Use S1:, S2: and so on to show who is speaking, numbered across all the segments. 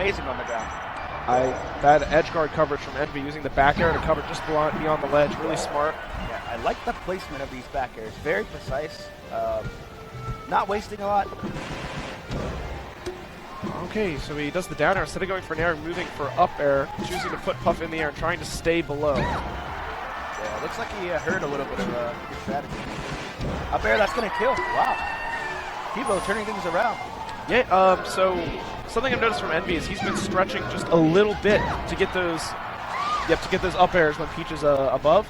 S1: amazing on the ground.
S2: That edge guard coverage from Envy using the back air to cover just beyond the ledge, really smart.
S1: Yeah, I like the placement of these back airs. Very precise, not wasting a lot.
S2: Okay, so he does the down air. Instead of going for an air, moving for up air, choosing to put Puff in the air and trying to stay below.
S1: Yeah, looks like he heard a little bit of good strategy. Up air, that's going to kill. Wow. Kivo turning things around.
S2: Yeah, so something I've noticed from Envy is he's been stretching just a little bit to get those up airs when Peach is above.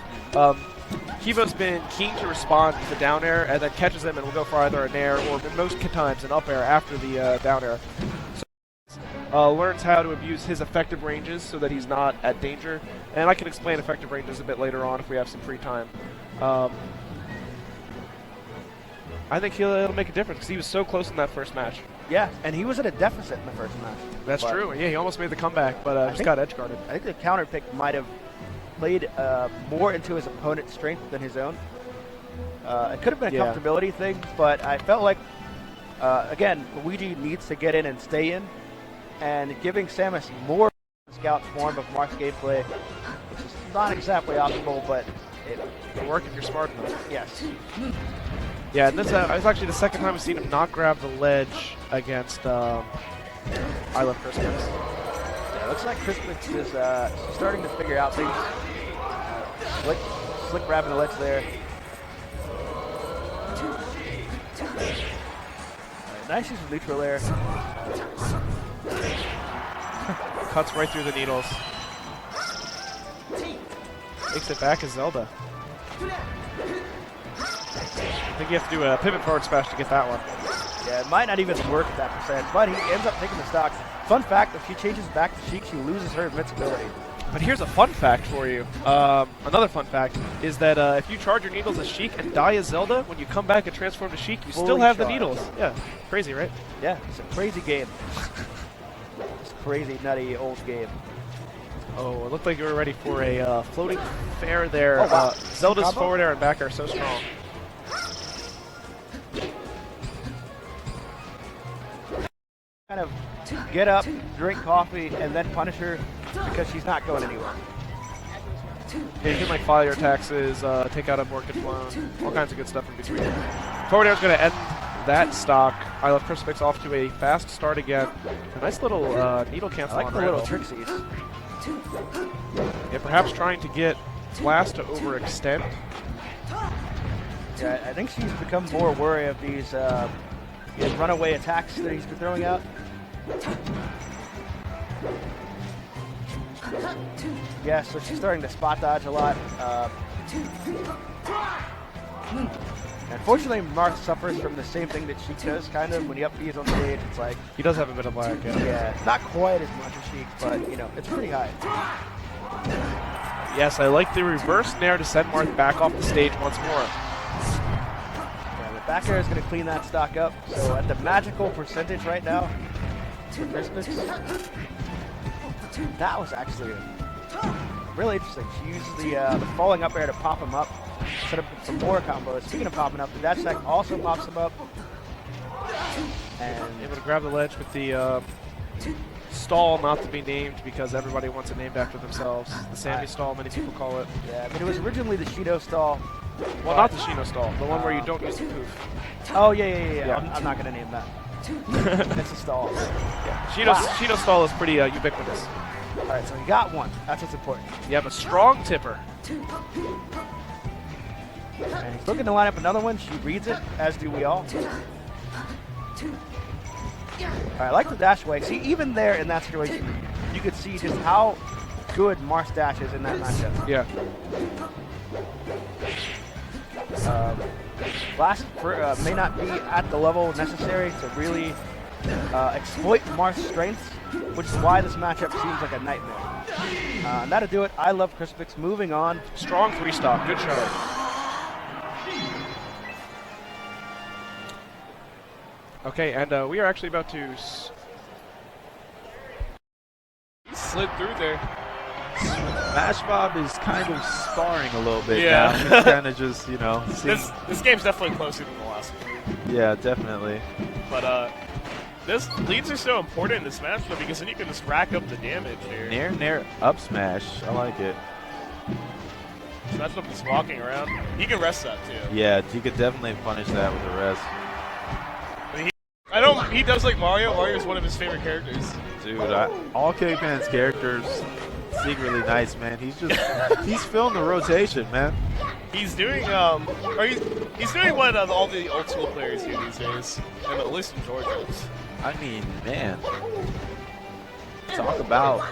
S2: Kivo's been keen to respond to the down air and then catches him and will go for either an air or most times an up air after the down air. So learns how to abuse his effective ranges so that he's not at danger. And I can explain effective ranges a bit later on if we have some free time. I think it'll make a difference because he was so close in that first match.
S1: Yeah, and he was at a deficit in the first match.
S2: That's true. Yeah, he almost made the comeback, but just got edge guarded.
S1: I think the counter pick might have played more into his opponent's strength than his own. It could have been a comfortability thing, but I felt like, again, Luigi needs to get in and stay in, and giving Samus more scout form of Marth's gameplay, which is not exactly optimal, but it
S2: can work if you're smart enough.
S1: Yes.
S2: Yeah, and this it's actually the second time we've seen him not grab the ledge against I Love Christmas.
S1: Yeah, it looks like Christmas is starting to figure out things. Slick grabbing the ledge there. Right, nice use of neutral there.
S2: Cuts right through the needles. Takes it back as Zelda. I think you have to do a pivot forward smash to get that one.
S1: Yeah, it might not even work at that percent, but he ends up taking the stock. Fun fact, if she changes back to Sheik, she loses her invincibility.
S2: But here's a fun fact for you. Another fun fact is that if you charge your needles as Sheik and die as Zelda, when you come back and transform to Sheik, you still have the needles. Yeah, crazy, right?
S1: Yeah, it's a crazy game. It's a crazy, nutty, old game.
S2: Oh, it looked like you were ready for a floating fair there.
S1: Oh, wow.
S2: Zelda's
S1: Combo?
S2: forward air and back air are so strong.
S1: Kind of get up, drink coffee, and then punish her because she's not going anywhere.
S2: Yeah, you can like file your taxes, take out a mortgage loan, all kinds of good stuff in between. Forward air is going to end that stock. I Love Crucifix off to a fast start again. A nice little needle cancel
S1: I like
S2: on
S1: the little
S2: Randall.
S1: trixies.
S2: Yeah, perhaps trying to get Blast to overextend.
S1: Yeah, I think she's become more wary of these runaway attacks that he's been throwing out. Yeah, so she's starting to spot dodge a lot. Unfortunately, Marth suffers from the same thing that Sheik does, kind of. When he up B's on stage, it's like...
S2: He does have a bit of lag, yeah.
S1: Yeah, not quite as much as Sheik, but, you know, it's pretty high.
S2: Yes, I like the reverse nair to send Marth back off the stage once more.
S1: Yeah, the back air is going to clean that stock up. So at the magical percentage right now for Christmas, that was actually really interesting. She uses the falling up air to pop him up, set up some more combos. Speaking of popping up, the dash attack also pops him up. And
S2: able to grab the ledge with the stall, not to be named because everybody wants it named after themselves. The Sammy stall, many people call it.
S1: Yeah, but it was originally the Shido stall.
S2: Well, not the Shino stall, the one where you don't use the poof.
S1: Oh, yeah. I'm not going to name that. It's a stall.
S2: Yeah. Shino stall is pretty ubiquitous.
S1: All right, so he got one. That's what's important.
S2: You have a strong tipper.
S1: And he's looking to line up another one. She reads it, as do we all. I like the dash away. See, even there in that situation, you could see just how good Marth's dash is in that matchup.
S2: Yeah.
S1: Blast may not be at the level necessary to really exploit Marth's strengths, which is why this matchup seems like a nightmare. And that'll do it. I Love Crispix. Moving on.
S2: Strong 3-stock. Good shot. Okay, and we are actually about to slid through there.
S3: Smash Bob is kind of sparring a little bit
S2: Yeah.
S3: now. It's kind of just, you know.
S2: This game's definitely closer than the last one.
S3: Yeah, definitely.
S2: But This leads are so important in this match though, because then you can just rack up the damage here.
S3: Nair up smash. I like it.
S2: Smash up just walking around. He can rest that too.
S3: Yeah, you could definitely punish that with the rest.
S2: He does like Mario. Mario is one of his favorite characters.
S3: Dude, all K-Pan's characters secretly nice, man. He's just he's filling the rotation, man.
S2: He's doing he's doing what all the old school players do these days, and at least in Georgia's.
S3: I mean, man, talk about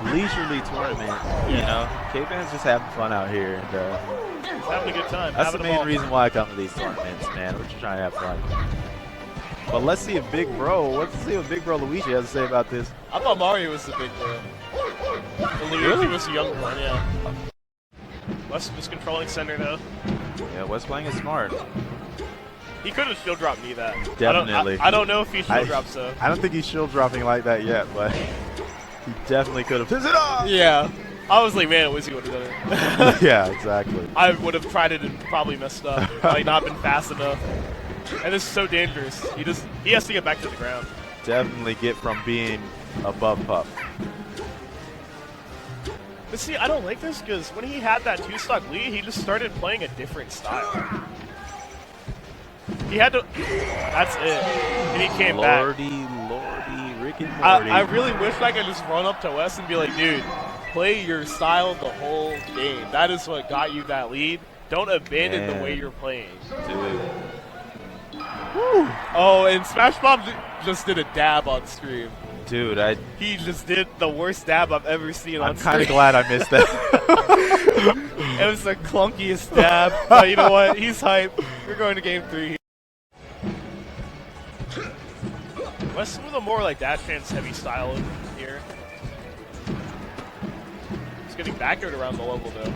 S3: leisurely tournament. You know, K-Pan's just having fun out here, and
S2: he's having a good time.
S3: that's the main reason why I come to these tournaments, man. We're just trying to have fun. But let's see if Big Bro, let's see what Big Bro Luigi has to say about this.
S2: I thought Mario was the big bro. And Luigi was the younger one, yeah. West was controlling center though.
S3: Yeah, West playing is smart.
S2: He could have shield dropped me that.
S3: Definitely.
S2: I don't know if he shield drops though.
S3: I don't think he's shield dropping like that yet, but he definitely could have. Piss it off!
S2: Yeah. I was like, man, Wizzy would have done it.
S3: Yeah, exactly.
S2: I would have tried it and probably messed up. Like not been fast enough. And this is so dangerous. He has to get back to the ground.
S3: Definitely get from being above Puff.
S2: But see, I don't like this because when he had that 2-stock lead, he just started playing a different style. He had to. That's it. And he came back.
S3: Lordy, Rick and Morty.
S2: I really wish I could just run up to Wes and be like, dude, play your style the whole game. That is what got you that lead. Don't abandon the way you're playing.
S3: Dude.
S2: Woo. Oh, and Smash Bob just did a dab on stream.
S3: Dude,
S2: he just did the worst dab I've ever seen on stream.
S3: I'm kind of glad I missed that.
S2: It was the clunkiest dab. But you know what? He's hype. We're going to game 3. West with a more like dash dance heavy style here. He's getting backward around the level though.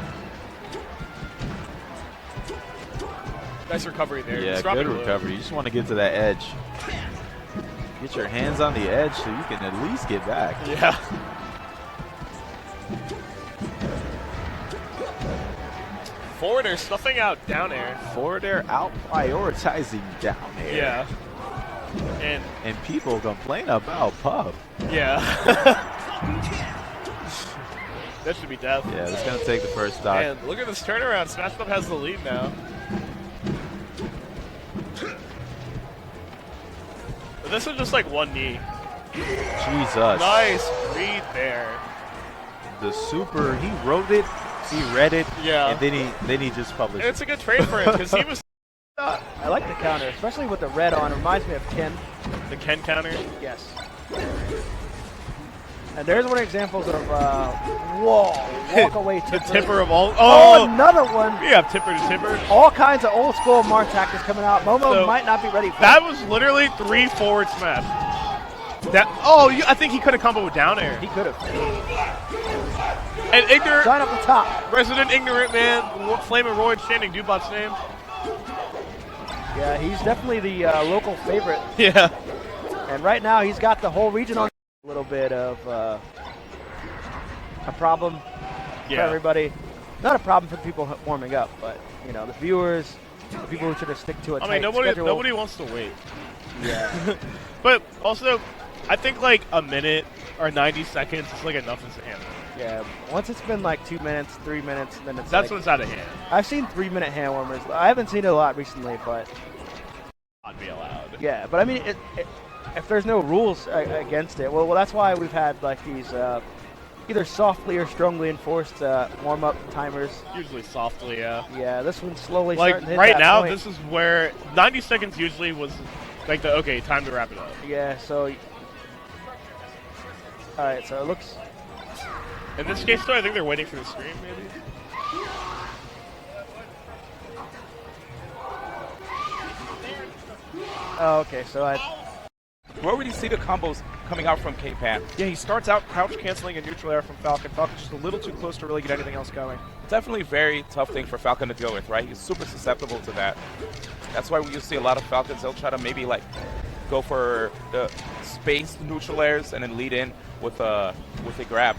S2: Nice recovery there.
S3: Yeah, good recovery. You just want to get to that edge. Get your hands on the edge so you can at least get back.
S2: Yeah. Forward air stuffing out down air.
S3: Forward air out prioritizing down air.
S2: Yeah.
S3: And people complain about Puff.
S2: Yeah. That should be death.
S3: Yeah, it's going to take the first stock.
S2: And look at this turnaround. Smash Up has the lead now. But this is just like one knee.
S3: Jesus.
S2: Nice read there.
S3: The super, he wrote it, he read it,
S2: yeah,
S3: and then he just published
S2: it. It's a good trade for him because he was.
S1: I like the counter, especially with the red on. It reminds me of Ken.
S2: The Ken counter?
S1: Yes. And there's one example of walk away tipper.
S2: The tipper of all.
S1: Oh, another one.
S2: We have tipper to tipper.
S1: All kinds of old school Mark tactics coming out. Momo might not be ready for
S2: that. Was literally 3 forward smash. I think he could have comboed with down air.
S1: He could have.
S2: And ignorant.
S1: Sign up the top.
S2: Resident ignorant man. Flaming Roy chanting Dubot's name.
S1: Yeah, he's definitely the local favorite.
S2: Yeah.
S1: And right now he's got the whole region on a little bit of a problem for everybody. Not a problem for the people warming up, but you know, the viewers, the people who try to stick to a tight schedule.
S2: Nobody wants to wait.
S1: Yeah.
S2: But also, I think like a minute or 90 seconds is like enough as a hand.
S1: Yeah, once it's been like 2 minutes, 3 minutes, then it's
S2: that's when it's out of hand.
S1: I've seen 3-minute hand warmers. I haven't seen it a lot recently, but
S2: I'd be allowed.
S1: Yeah, but I mean, if there's no rules against it, well, that's why we've had like these either softly or strongly enforced warm-up timers.
S2: Usually softly, yeah.
S1: Yeah, this one's slowly
S2: like
S1: starting to hit
S2: right
S1: that
S2: now.
S1: point.
S2: This is where 90 seconds usually was like the okay time to wrap it up.
S1: Yeah, so all right, so it looks.
S2: In this case, though, I think they're waiting for the screen, maybe.
S1: Oh, okay, so
S4: We already see the combos coming out from K-Pan.
S5: Yeah, he starts out crouch canceling a neutral air from Falcon. Falcon's just a little too close to really get anything else going.
S4: Definitely very tough thing for Falcon to deal with, right? He's super susceptible to that. That's why we see a lot of Falcons, they'll try to maybe like go for the space neutral airs and then lead in with a grab.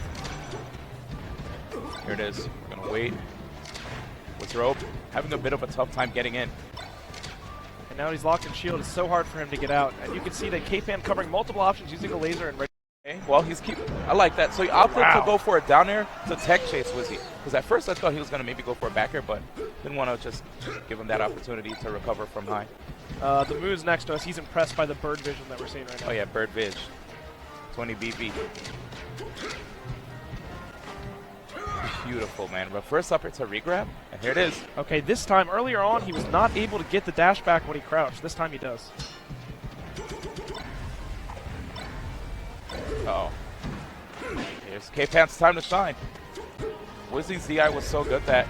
S4: Here it is. We're gonna wait. With rope, having a bit of a tough time getting in.
S5: And now he's locked in shield. It's so hard for him to get out. And you can see that K-Pan covering multiple options using the laser and
S4: Okay, well, he's I like that. So he opted to go for a down air to tech chase Wizzy. Because at first I thought he was going to maybe go for a back air, but didn't want to just give him that opportunity to recover from high.
S5: The Moon's next to us. He's impressed by the bird vision that we're seeing right now.
S4: Oh, yeah, bird vid. 20 BV. Beautiful, man. But first up, it's a regrab, and here it is.
S5: Okay, this time, earlier on, he was not able to get the dash back when he crouched. This time he does.
S4: Uh-oh. Here's K-Pan's time to shine. Wizzy's DI was so good that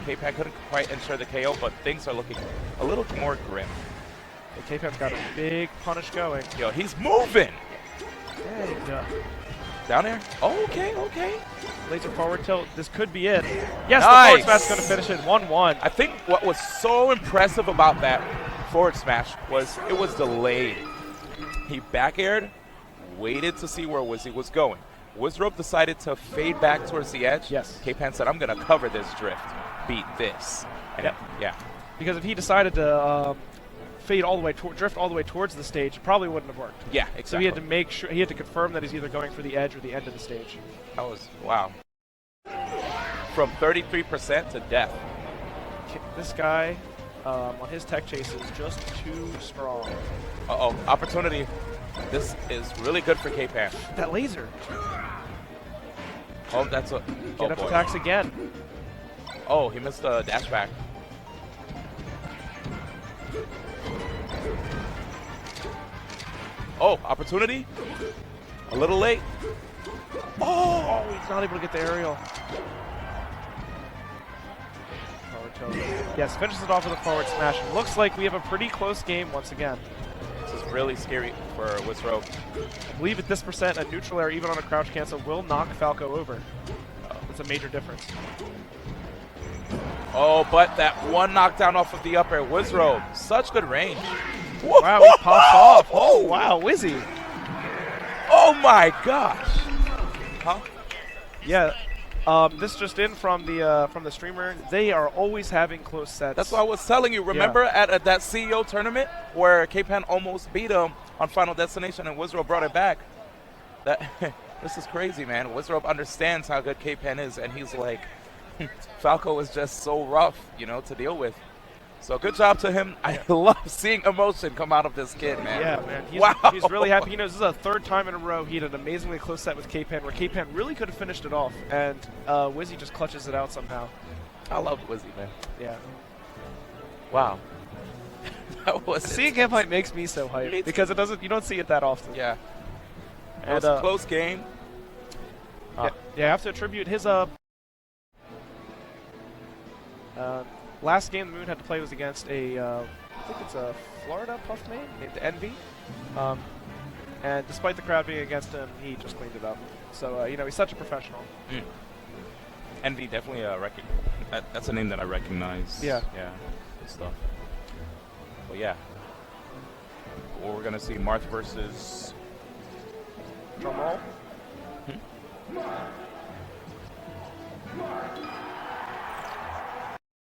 S4: K-Pan couldn't quite ensure the KO, but things are looking a little more grim.
S5: Okay, K-Pan's got a big punish going.
S4: Yo, he's moving!
S5: And,
S4: down there? Oh, okay, okay.
S5: laser forward tilt. This could be it. Yes,
S4: Nice.
S5: the forward smash is going to finish it 1-1.
S4: I think what was so impressive about that forward smash was it was delayed. He back aired, waited to see where Wizzy was going. Wizrope decided to fade back towards the edge.
S5: Yes.
S4: K-Pan said, I'm going to cover this drift, beat this. And
S5: Yep.
S4: Yeah.
S5: Because if he decided to fade all the way, drift all the way towards the stage, it probably wouldn't have worked.
S4: Yeah, exactly.
S5: So he had to make sure, he had to confirm that he's either going for the edge or the end of the stage.
S4: That was, wow. From 33% to death.
S5: This guy on his tech chase is just too strong.
S4: Uh-oh, opportunity. This is really good for K-Pan.
S5: That laser.
S4: Oh, that's a...
S5: Get
S4: oh,
S5: up
S4: boy.
S5: attacks again.
S4: Oh, he missed the dash back. Oh, opportunity. A little late.
S5: Oh, he's not able to get the aerial. Forward tilt. Yes, finishes it off with a forward smash. Looks like we have a pretty close game once again.
S4: This is really scary for Wizrope.
S5: I believe at this percent, a neutral air, even on a crouch cancel, will knock Falco over. That's a major difference.
S4: Oh, but that one knockdown off of the up air. Wizrope, such good range.
S5: Wow, he pops off. Oh, wow, Wizzy.
S4: Oh my gosh. Huh?
S5: Yeah, this just in from the streamer. They are always having close sets.
S4: That's what I was telling you. Remember at that CEO tournament where K-Pan almost beat him on Final Destination and Wizrope brought it back? That this is crazy, man. Wizrope understands how good K-Pan is, and he's like, Falco is just so rough, you know, to deal with. So good job to him. I love seeing emotion come out of this kid, man.
S5: Yeah, man. He's really happy. You know, this is a third time in a row he had an amazingly close set with K-Pan where K-Pan really could have finished it off, and Wizzy just clutches it out somehow.
S4: I love Wizzy, man.
S5: Yeah.
S4: Wow. That was
S5: Seeing him hype makes me so hyped because you don't see it that often.
S4: Yeah. It
S5: And,
S4: was a close game.
S5: Yeah, I have to attribute his last game the Moon had to play was against a I think it's a Florida Puff main named Envy, and despite the crowd being against him, he just cleaned it up. So you know, he's such a professional.
S4: Envy definitely that's a name that I recognize.
S5: Yeah.
S4: Yeah. Good stuff. Well, yeah. Well, we're gonna see Marth versus.
S5: Drum roll.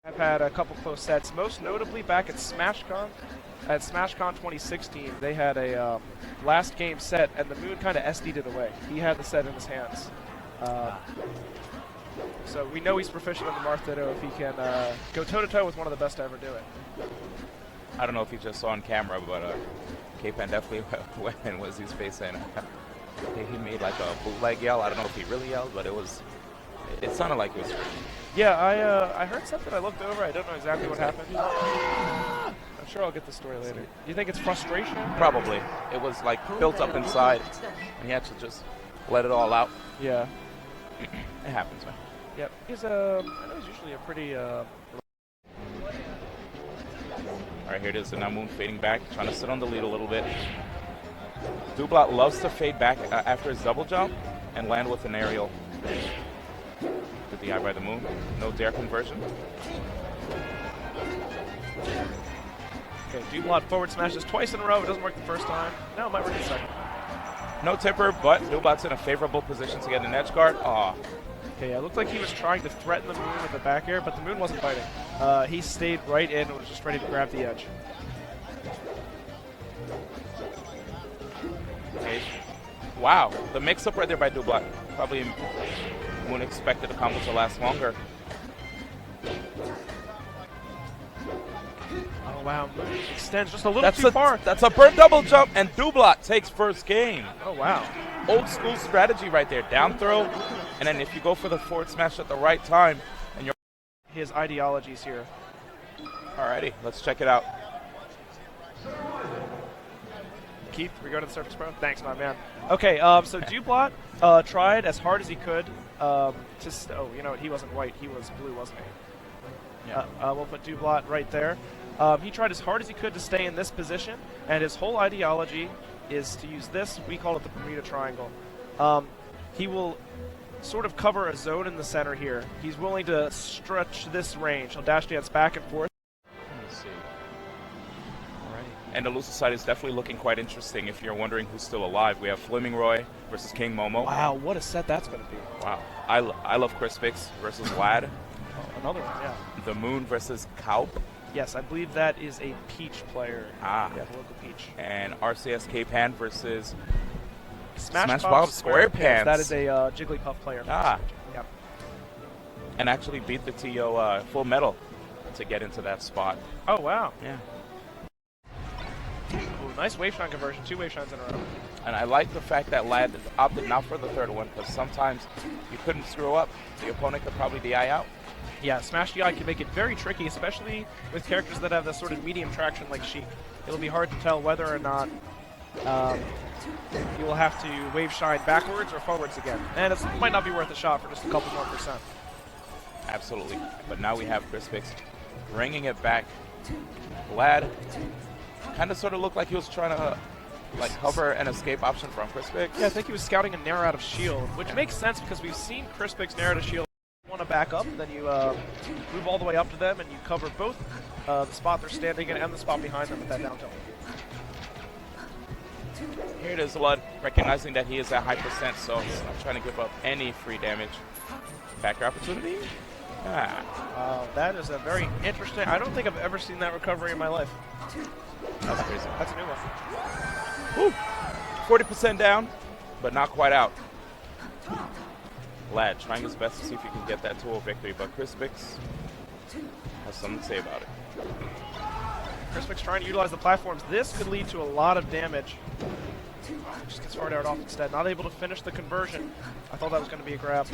S5: I've had a couple close sets, most notably back at SmashCon. At SmashCon 2016, they had a last game set, and the Moon kind of SD'd it away. He had the set in his hands. So we know he's proficient on the Marth Ditto if he can go toe-to-toe with one of the best to ever do it.
S4: I don't know if you just saw on camera, but K-Pan definitely went in Wizzy's face, and he made like a bootleg yell. I don't know if he really yelled, but it sounded like it was.
S5: Yeah, I heard something. I looked over. I don't know exactly what happened. I'm sure I'll get the story later. Do you think it's frustration?
S4: Probably. It was like built up inside, and he had to just let it all out.
S5: Yeah.
S4: It happens, man.
S5: Yep. I know he's usually a pretty.
S4: All right, here it is. And now Moon fading back, trying to sit on the lead a little bit. Dublat loves to fade back after his double jump and land with an aerial. Good DI by the Moon. No dare conversion.
S5: Okay, Dublat forward smashes twice in a row. It doesn't work the first time. No, it might work the second.
S4: No tipper, but Dublat's in a favorable position to get an edge guard. Aw.
S5: Okay, yeah, it looked like he was trying to threaten the Moon with the back air, but the Moon wasn't fighting. He stayed right in and was just ready to grab the edge.
S4: Wow, the mix-up right there by Dublat. Probably wouldn't expect the combo to last longer.
S5: Oh wow, extends just a little too far.
S4: That's a burn double jump, and Dublat takes first game.
S5: Oh wow.
S4: Old school strategy right there. Down throw, and then if you go for the forward smash at the right time, and you're...
S5: His ideologies here.
S4: Alrighty, let's check it out.
S5: Keith, we go to the surface, bro. Thanks, my man. Okay, so Dublat tried as hard as he could oh, you know what? He wasn't white. He was blue, wasn't he?
S4: Yeah.
S5: We'll put Dublat right there. He tried as hard as he could to stay in this position, and his whole ideology is to use this. We call it the Bermuda Triangle. He will sort of cover a zone in the center here. He's willing to stretch this range. He'll dash dance back and forth.
S4: Let's see. And the loser side is definitely looking quite interesting. If you're wondering who's still alive, we have Flaming Roy versus King Momo.
S5: Wow, what a set that's going to be.
S4: Wow. I love Crispix versus Lad.
S5: Oh, another one, yeah.
S4: The Moon versus Kaup.
S5: Yes, I believe that is a Peach player.
S4: Ah.
S5: Yeah, the local Peach.
S4: And RCSK Pan versus
S5: Smash
S4: Bob
S5: Bop
S4: SquarePants.
S5: That is a Jigglypuff player.
S4: Ah.
S5: Yep.
S4: And actually beat the TO Full Metal to get into that spot.
S5: Oh, wow.
S4: Yeah.
S5: Ooh, nice wave shine conversion. 2 wave shines in a row.
S4: And I like the fact that Lad opted not for the third one, because sometimes you couldn't screw up. The opponent could probably DI out.
S5: Yeah, Smash DI can make it very tricky, especially with characters that have this sort of medium traction like Sheik. It'll be hard to tell whether or not you will have to wave shine backwards or forwards again. And it might not be worth a shot for just a couple more %.
S4: Absolutely. But now we have Crispix bringing it back. Lad kind of sort of looked like he was trying to like hover an escape option from Crispix.
S5: Yeah, I think he was scouting a Nair out of shield, which makes sense because we've seen Crispix Nair out of shield. You want to back up, then you move all the way up to them and you cover both the spot they're standing in and the spot behind them with that down tilt.
S4: Here it is, Lud, recognizing that he is at high percent, so he's not trying to give up any free damage. Backer opportunity? Ah.
S5: That is a very interesting... I don't think I've ever seen that recovery in my life.
S4: That's crazy.
S5: That's a new one.
S4: Woo! 40% down, but not quite out. Lad trying his best to see if he can get that 2-0 victory, but Crispix has something to say about it.
S5: Crispix trying to utilize the platforms. This could lead to a lot of damage. Just gets far out off instead. Not able to finish the conversion. I thought that was going to be a grab.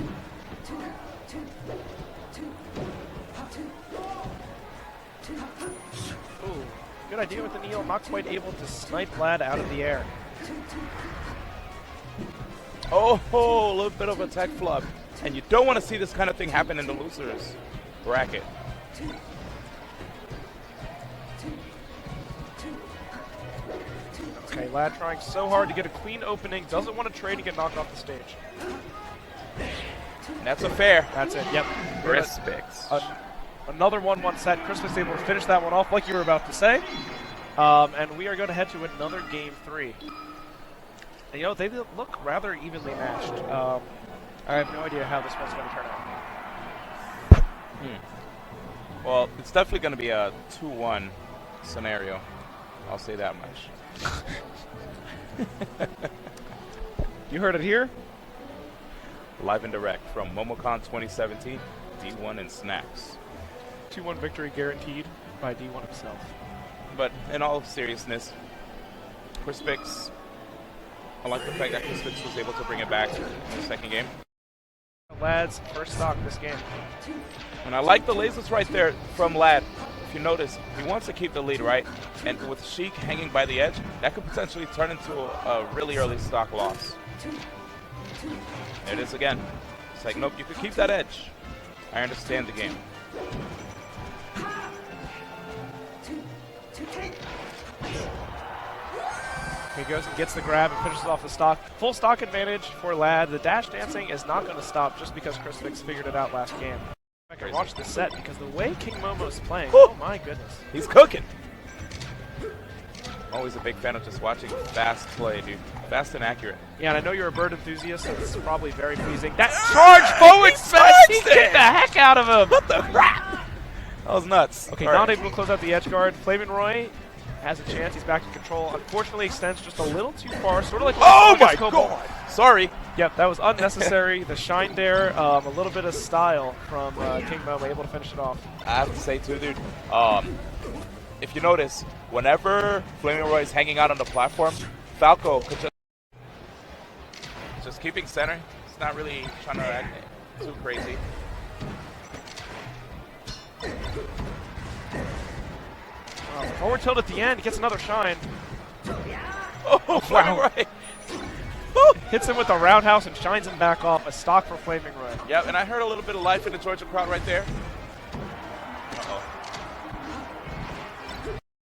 S5: Ooh, good idea with the Neo. Not quite able to snipe Lad out of the air.
S4: Oh, a little bit of a tech flub. And you don't want to see this kind of thing happen in the losers bracket.
S5: Okay, Lad trying so hard to get a clean opening. Doesn't want to trade and get knocked off the stage.
S4: That's a fair.
S5: That's it, yep.
S4: Crispix.
S5: Another 1-1 set. Crispix able to finish that one off like you were about to say. And we are going to head to another game 3. And, you know, they look rather evenly matched. I have no idea how this one's going to turn out.
S4: Well, it's definitely going to be a 2-1 scenario. I'll say that much.
S5: You heard it here?
S4: Live and direct from Momocon 2017, D1 and Snaps.
S5: 2-1 victory guaranteed by D1 himself.
S4: But in all seriousness, Crispix, I like the fact that Crispix was able to bring it back in the second game.
S5: Lad's first stock this game.
S4: And I like the lasers right there from Lad. If you notice, he wants to keep the lead, right? And with Sheik hanging by the edge, that could potentially turn into a really early stock loss. There it is again. It's like, nope, you could keep that edge. I understand the game.
S5: He goes and gets the grab and finishes off the stock. Full stock advantage for Lad. The dash dancing is not going to stop just because Crispix figured it out last game. I can watch the set because the way King Momo's playing, oh my goodness.
S4: He's cooking. Always a big fan of just watching fast play, dude. Fast and accurate.
S5: Yeah, and I know you're a bird enthusiast, so this is probably very pleasing. That charge forward smash! He kicked the heck out of him!
S4: What the crap? That was nuts.
S5: Okay,
S4: All
S5: not
S4: right.
S5: able to close out the edge guard. Flaming Roy has a chance. He's back in control. Unfortunately, extends just a little too far, sort of like
S4: Oh my
S5: Cobalt.
S4: god! Sorry.
S5: Yep, that was unnecessary. The shine there, a little bit of style from King Momo, able to finish it off.
S4: I have to say too, dude. If you notice, whenever Flaming Roy is hanging out on the platform, Falco could just keeping center. It's not really trying to act too crazy.
S5: Forward tilt at the end, gets another shine.
S4: Oh, Flaming Roy.
S5: Hits him with a roundhouse and shines him back off. A stock for Flaming Roy.
S4: Yep, and I heard a little bit of life in the Georgia crowd right there. Uh-oh.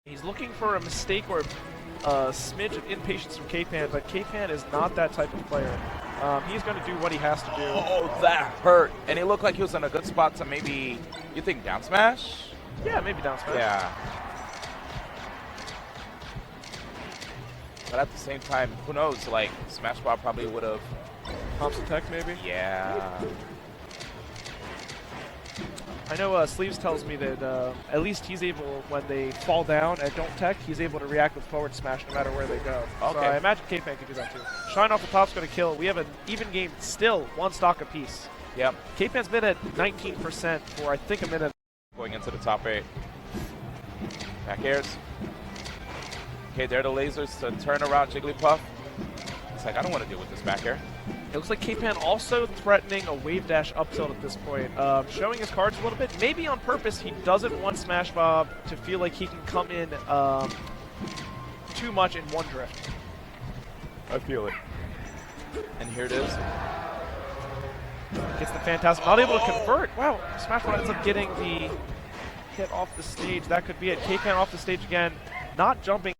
S5: He's looking for a mistake or a smidge of impatience from K-Pan, but K-Pan is not that type of player. He's going to do what he has to do.
S4: Oh, that hurt. And he looked like he was in a good spot to maybe, you think, down smash?
S5: Yeah, maybe down smash.
S4: Yeah. But at the same time, who knows? Like, Smash Ball probably would have.
S5: Thompson Tech, maybe?
S4: Yeah.
S5: I know Sleeves tells me that at least he's able, when they fall down and don't tech, he's able to react with forward smash no matter where they go.
S4: Okay.
S5: So I imagine K-Pan could do that too. Shine off the top's going to kill. We have an even game still, one stock apiece.
S4: Yep.
S5: K-Pan's been at 19% for I think a minute.
S4: Going into the top 8. Back airs. Okay, there are the lasers to turn around Jigglypuff. It's like, I don't want to deal with this back air.
S5: It looks like K-Pan also threatening a wave dash up tilt at this point. Showing his cards a little bit. Maybe on purpose, he doesn't want Smash Bob to feel like he can come in too much in one drift.
S4: I feel it. And here it is.
S5: Gets the Phantasm. Not able to convert. Wow, Smash Bob ends up getting the hit off the stage. That could be it. K-Pan off the stage again. Not jumping.